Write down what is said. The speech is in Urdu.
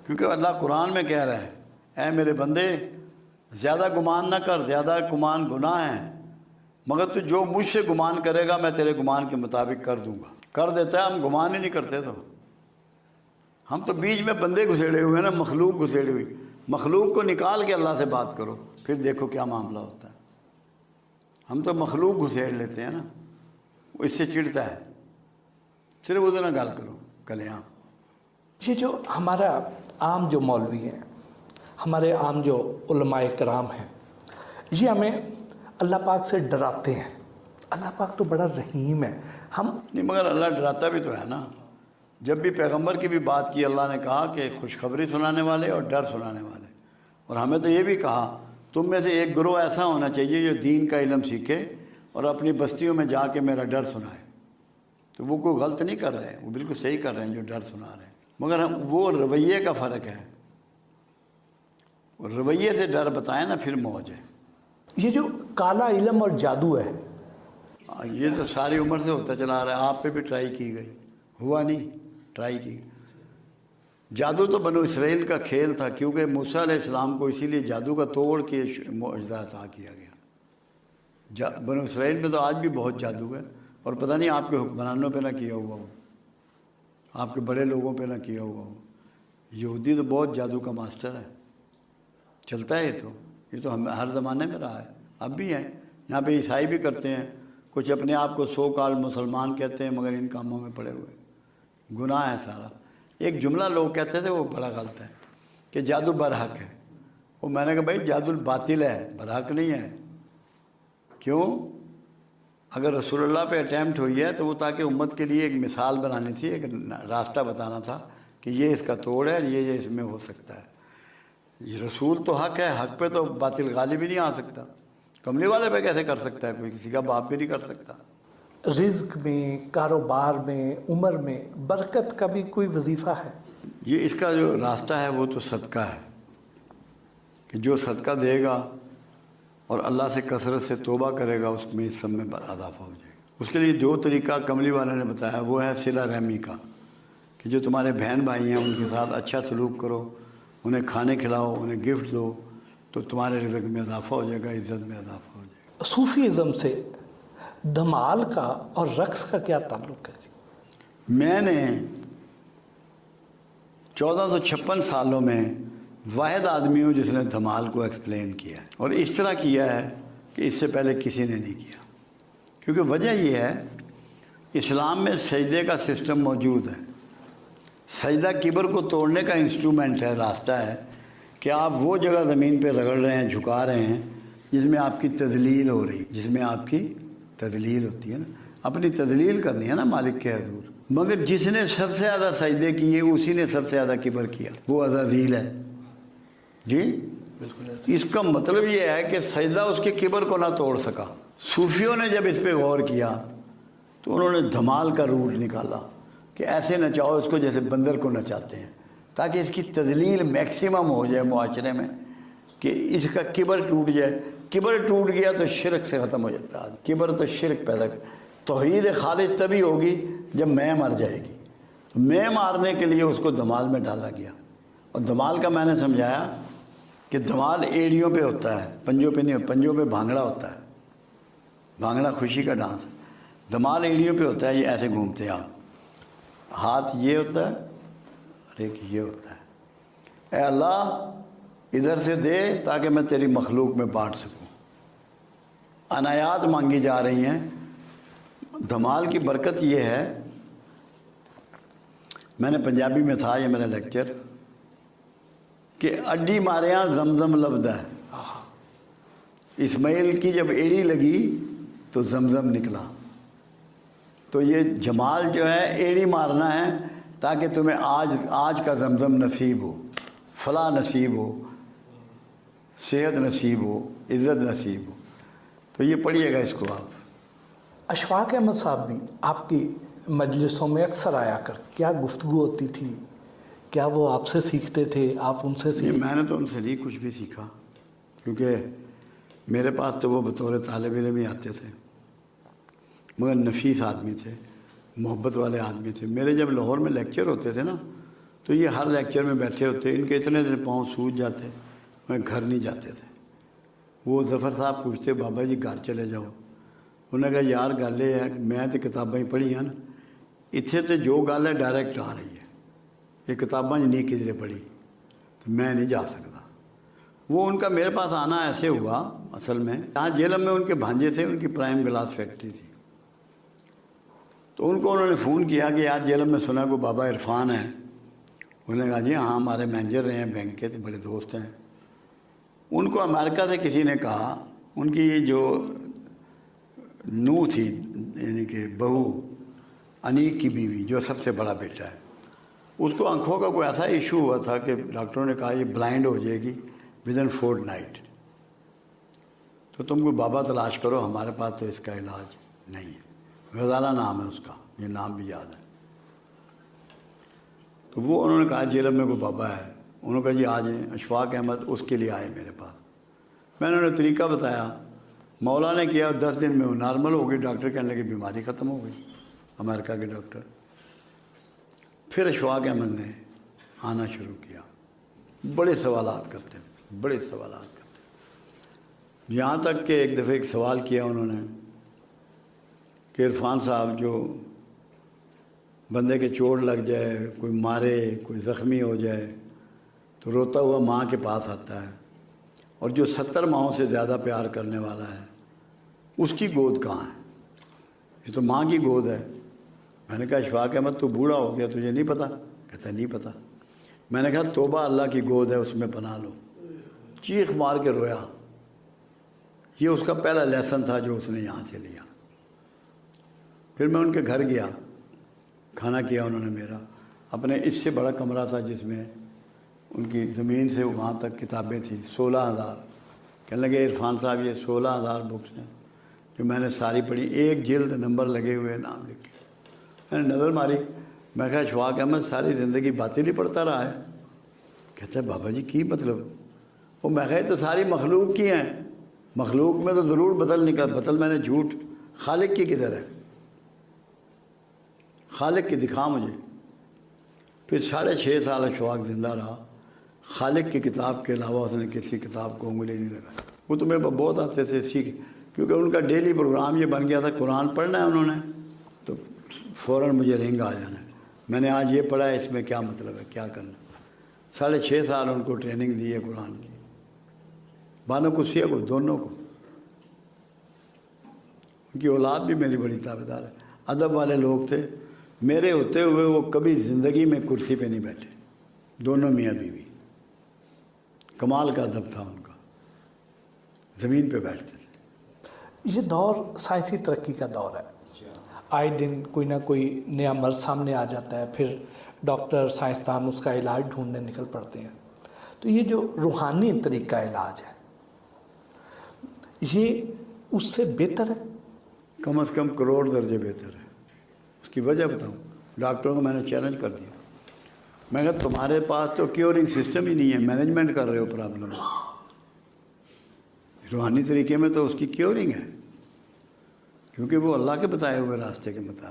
کیونکہ اللہ قرآن میں کہہ رہا ہے اے میرے بندے زیادہ گمان نہ کر، زیادہ گمان گناہ ہے، مگر تو جو مجھ سے گمان کرے گا میں تیرے گمان کے مطابق کر دوں گا۔ کر دیتا ہے، ہم گمان ہی نہیں کرتے، تو ہم تو بیچ میں بندے گھسیڑے ہوئے ہیں نا، مخلوق گھسیڑی ہوئی۔ مخلوق کو نکال کے اللہ سے بات کرو، پھر دیکھو کیا معاملہ ہوتا ہے۔ ہم تو مخلوق گھسیڑ لیتے ہیں نا، وہ اس سے چڑھتا ہے، صرف ادھر نہ گال کرو کلیاں۔ یہ جو ہمارا عام جو مولوی ہیں، ہمارے عام جو علماء کرام ہیں، یہ ہمیں اللہ پاک سے ڈراتے ہیں۔ اللہ پاک تو بڑا رحیم ہے، ہم نہیں مگر اللہ ڈراتا بھی تو ہے نا۔ جب بھی پیغمبر کی بھی بات کی، اللہ نے کہا کہ خوشخبری سنانے والے اور ڈر سنانے والے، اور ہمیں تو یہ بھی کہا تم میں سے ایک گروہ ایسا ہونا چاہیے جو دین کا علم سیکھے اور اپنی بستیوں میں جا کے میرا ڈر سنائے۔ تو وہ کوئی غلط نہیں کر رہے، وہ بالکل صحیح کر رہے ہیں جو ڈر سنا رہے ہیں، مگر ہم وہ رویے کا فرق ہے۔ رویے سے ڈر بتائیں نا، پھر موج ہے۔ یہ جو کالا علم اور جادو ہے، یہ تو ساری عمر سے ہوتا چلا آ رہا ہے، آپ پہ بھی ٹرائی کی گئی، ہوا نہیں، ٹرائی کی۔ جادو تو بنو اسرائیل کا کھیل تھا، کیونکہ موسیٰ علیہ السلام کو اسی لیے جادو کا توڑ کے معجزہ عطا کیا گیا۔ بنو اسرائیل میں تو آج بھی بہت جادو ہے، اور پتہ نہیں آپ کے حکمرانوں پہ نہ کیا ہوا ہو، آپ کے بڑے لوگوں پہ نہ کیا ہوا ہو۔ یہودی تو بہت جادو کا ماسٹر ہے، چلتا ہے یہ تو ہم ہر زمانے میں رہا ہے، اب بھی ہیں۔ یہاں پہ عیسائی بھی کرتے ہیں، کچھ اپنے آپ کو سو کال مسلمان کہتے ہیں، مگر ان کاموں میں پڑے ہوئے، گناہ ہے سارا۔ ایک جملہ لوگ کہتے تھے، وہ بڑا غلط ہے، کہ جادو برحق ہے۔ وہ میں نے کہا بھائی جادو باطل ہے، برحق نہیں ہے۔ کیوں؟ اگر رسول اللہ پہ اٹیمپٹ ہوئی ہے تو وہ تاکہ امت کے لیے ایک مثال بنانی تھی، ایک راستہ بتانا تھا کہ یہ اس کا توڑ ہے، یہ اس میں ہو سکتا ہے۔ یہ رسول تو حق ہے، حق پہ تو باطل غالب ہی نہیں آ سکتا۔ کملی والے پہ کیسے کر سکتا ہے کوئی؟ کسی کا باپ بھی نہیں کر سکتا۔ رزق میں، کاروبار میں، عمر میں برکت کا بھی کوئی وظیفہ ہے؟ یہ اس کا جو راستہ ہے وہ تو صدقہ ہے، کہ جو صدقہ دے گا اور اللہ سے کثرت سے توبہ کرے گا، اس میں اس سب میں اضافہ ہو جائے گا۔ اس کے لیے جو طریقہ کملی والے نے بتایا وہ ہے صلہ رحمی کا، کہ جو تمہارے بہن بھائی ہیں ان کے ساتھ اچھا سلوک کرو، انہیں کھانے کھلاؤ، انہیں گفٹ دو، تو تمہارے رزق میں اضافہ ہو جائے گا، عزت میں اضافہ ہو جائے گا۔ صوفی ازم سے دھمال کا اور رقص کا کیا تعلق ہے جی؟ میں نے 1456 سالوں میں واحد آدمی ہوں جس نے دھمال کو ایکسپلین کیا ہے، اور اس طرح کیا ہے کہ اس سے پہلے کسی نے نہیں کیا۔ کیونکہ وجہ یہ ہے، اسلام میں سجدے کا سسٹم موجود ہے۔ سجدہ کبر کو توڑنے کا انسٹرومنٹ ہے، راستہ ہے، کہ آپ وہ جگہ زمین پہ رگڑ رہے ہیں، جھکا رہے ہیں جس میں آپ کی تذلیل ہو رہی، جس میں آپ کی تذلیل ہوتی ہے نا، اپنی تذلیل کرنی ہے نا مالک کے حضور۔ مگر جس نے سب سے زیادہ سجدے کیے اسی نے سب سے زیادہ کبر کیا، وہ عزازیل ہے جی۔ اس کا مطلب یہ ہے کہ سجدہ اس کے کبر کو نہ توڑ سکا۔ صوفیوں نے جب اس پہ غور کیا تو انہوں نے دھمال کا روٹ نکالا، کہ ایسے نچاؤ اس کو جیسے بندر کو نچاتے ہیں، تاکہ اس کی تذلیل میکسیمم ہو جائے معاشرے میں، کہ اس کا کبر ٹوٹ جائے۔ کبر ٹوٹ گیا تو شرک سے ختم ہو جاتا ہے۔ کبر تو شرک پیدا کر، توحید خالص تبھی ہوگی جب میں مر جائے گی۔ تو میں مارنے کے لیے اس کو دھمال میں ڈالا گیا، اور دھمال کا میں نے سمجھایا کہ دھمال ایڑیوں پہ ہوتا ہے، پنجوں پہ نہیں، پنجوں پہ بھانگڑا ہوتا ہے، بھانگڑا خوشی کا ڈانس۔ دھمال ایڑیوں پہ ہوتا ہے، یہ ایسے گھومتے ہیں آپ، ہاتھ یہ ہوتا ہے اور ایک یہ ہوتا ہے۔ اے اللہ ادھر سے دے تاکہ میں تیری مخلوق میں بانٹ سکوں۔ عنایات مانگی جا رہی ہیں۔ دھمال کی برکت یہ ہے، میں نے پنجابی میں تھا یہ میرا لیکچر، کہ اڈی ماریاں زمزم لبدا ہے۔ اسماعیل کی جب ایڑی لگی تو زمزم نکلا۔ تو یہ جمال جو ہے ایڑی مارنا ہے تاکہ تمہیں آج کا زمزم نصیب ہو، فلاح نصیب ہو، صحت نصیب ہو، عزت نصیب ہو۔ تو یہ پڑھیے گا اس کو آپ۔ اشفاق احمد صاحب بھی آپ کی مجلسوں میں اکثر آیا کر، کیا گفتگو ہوتی تھی؟ کیا وہ آپ سے سیکھتے تھے، آپ ان سے سیکھتے؟ میں نے تو ان سے نہیں کچھ بھی سیکھا، کیونکہ میرے پاس تو وہ بطور طالب علم ہی آتے تھے، مگر نفیس آدمی تھے، محبت والے آدمی تھے۔ میرے جب لاہور میں لیکچر ہوتے تھے نا تو یہ ہر لیکچر میں بیٹھے ہوتے، ان کے اتنے دن پاؤں سوج جاتے، میں گھر نہیں جاتے تھے۔ وہ ظفر صاحب پوچھتے بابا جی گھر چلے جاؤ، انہوں نے کہا یار گل یہ ہے میں تو کتاباں ہی پڑھی ہیں نا، اتنے تو جو گل ہے ڈائریکٹ آ رہی ہے، یہ کتاباں نہیں کدھر پڑھی تو میں نہیں جا سکتا۔ وہ ان کا میرے پاس آنا ایسے ہوا اصل میں، جہاں جیلم میں ان کے بھانجے تھے، ان کی پرائم گلاس فیکٹری تھی، تو ان کو انہوں نے فون کیا کہ یار جیلم میں سنا کو بابا عرفان ہے، انہوں نے کہا جی ہاں ہمارے مینیجر رہے ہیں بینک کے، تو بڑے دوست ہیں۔ ان کو امریکہ سے کسی نے کہا، ان کی جو نو تھی یعنی کہ بہو انیک کی بیوی جو سب سے بڑا بیٹا ہے، اس کو آنکھوں کا کوئی ایسا ایشو ہوا تھا کہ ڈاکٹروں نے کہا یہ بلائنڈ ہو جائے گی ودن فورٹ نائٹ، تو تم کو بابا تلاش کرو، ہمارے پاس تو اس کا علاج نہیں ہے۔ غزالہ نام ہے اس کا، یہ نام بھی یاد ہے۔ تو وہ انہوں نے کہا جیلم میں کوئی بابا ہے، انہوں نے کہا جی آ جائیں۔ اشفاق احمد اس کے لیے آئے میرے پاس، میں نے انہیں طریقہ بتایا، مولا نے کیا 10 دن میں وہ نارمل ہو گئی، ڈاکٹر کہنے لگے بیماری ختم ہو گئی، امریکہ کے ڈاکٹر۔ پھر اشفاق احمد نے آنا شروع کیا، بڑے سوالات کرتے تھے، بڑے سوالات کرتے تھے، یہاں تک کہ ایک دفعہ ایک سوال کیا انہوں نے کہ عرفان صاحب جو بندے کے چوٹ لگ جائے، کوئی مارے، کوئی زخمی ہو جائے تو روتا ہوا ماں کے پاس آتا ہے، اور جو 70 ماہوں سے زیادہ پیار کرنے والا ہے اس کی گود کہاں ہے؟ یہ تو ماں کی گود ہے۔ میں نے کہا اشفاق احمد تو بوڑھا ہو گیا، تجھے نہیں پتہ؟ کہتا نہیں پتہ۔ میں نے کہا توبہ اللہ کی گود ہے، اس میں پناہ لو۔ چیخ مار کے رویا۔ یہ اس کا پہلا لیسن تھا جو اس نے یہاں سے لیا۔ پھر میں ان کے گھر گیا، کھانا کیا انہوں نے میرا، اپنے اس سے بڑا کمرہ تھا جس میں ان کی زمین سے وہاں تک کتابیں تھیں، 16,000۔ کہنے لگے عرفان صاحب یہ 16,000 بکس ہیں جو میں نے ساری پڑھی، ایک جلد نمبر لگے ہوئے نام لکھے۔ میں نے نظر ماری، میں کہا اشفاق احمد ساری زندگی باطل ہی پڑھتا رہا ہے؟ کہتا ہے بابا جی کی مطلب؟ وہ میں کہا یہ تو ساری مخلوق کی ہیں، مخلوق میں تو ضرور بدل نکل، بدل میں نے جھوٹ، خالق کی کدھر ہے؟ خالق کی دکھا مجھے۔ پھر 6.5 سال اشفاق زندہ رہا، خالق کی کتاب کے علاوہ اس نے کسی کتاب کو انگلی نہیں لگائی۔ وہ تمہیں بہت آتے تھے سیکھ، کیونکہ ان کا ڈیلی پروگرام یہ بن گیا تھا، قرآن پڑھنا ہے انہوں نے تو فوراً مجھے رنگ آ جانا ہے، میں نے آج یہ پڑھا ہے، اس میں کیا مطلب ہے، کیا کرنا۔ 6.5 سال ان کو ٹریننگ دی ہے قرآن کی، بانو قدسیہ کو، دونوں کو۔ ان کی اولاد بھی میری بڑی تابعدار ہے، ادب والے لوگ تھے، میرے ہوتے ہوئے وہ کبھی زندگی میں کرسی پہ نہیں بیٹھے، دونوں میاں بیوی۔ کمال کا ادب تھا ان کا، زمین پہ بیٹھتے تھے۔ یہ دور سائنسی ترقی کا دور ہے، آئے دن کوئی نہ کوئی نیا مرض سامنے آ جاتا ہے، پھر ڈاکٹر سائنسدان اس کا علاج ڈھونڈنے نکل پڑتے ہیں۔ تو یہ جو روحانی طریقہ علاج ہے یہ اس سے بہتر ہے، کم از کم کروڑ درجے بہتر ہے۔ اس کی وجہ بتاؤں، ڈاکٹروں کو میں نے چیلنج کر دیا، میں کہا تمہارے پاس تو کیورنگ سسٹم ہی نہیں ہے، مینجمنٹ کر رہے ہو پرابلم، روحانی طریقے میں تو اس کی کیورنگ ہے، کیونکہ وہ اللہ کے بتائے ہوئے راستے کے مطابق